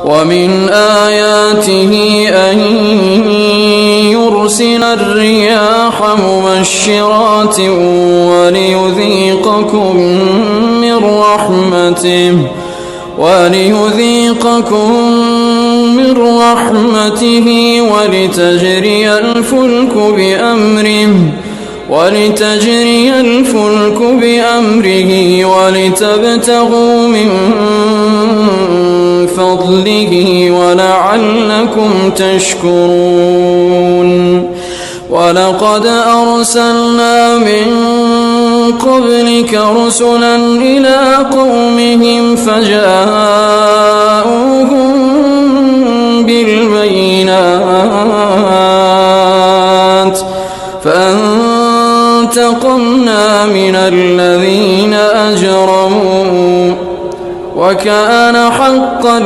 ومن آياته أن يرسل الرياح مبشرات وليذيقكم من رحمته ولتجري الفلك بأمره ولتبتغوا من فضله ولعلكم تشكرون. ولقد أرسلنا من قبلك رسلا إلى قومهم فجاءوهم بالبينات فانتقمنا من الذين أجرموا وكان حقا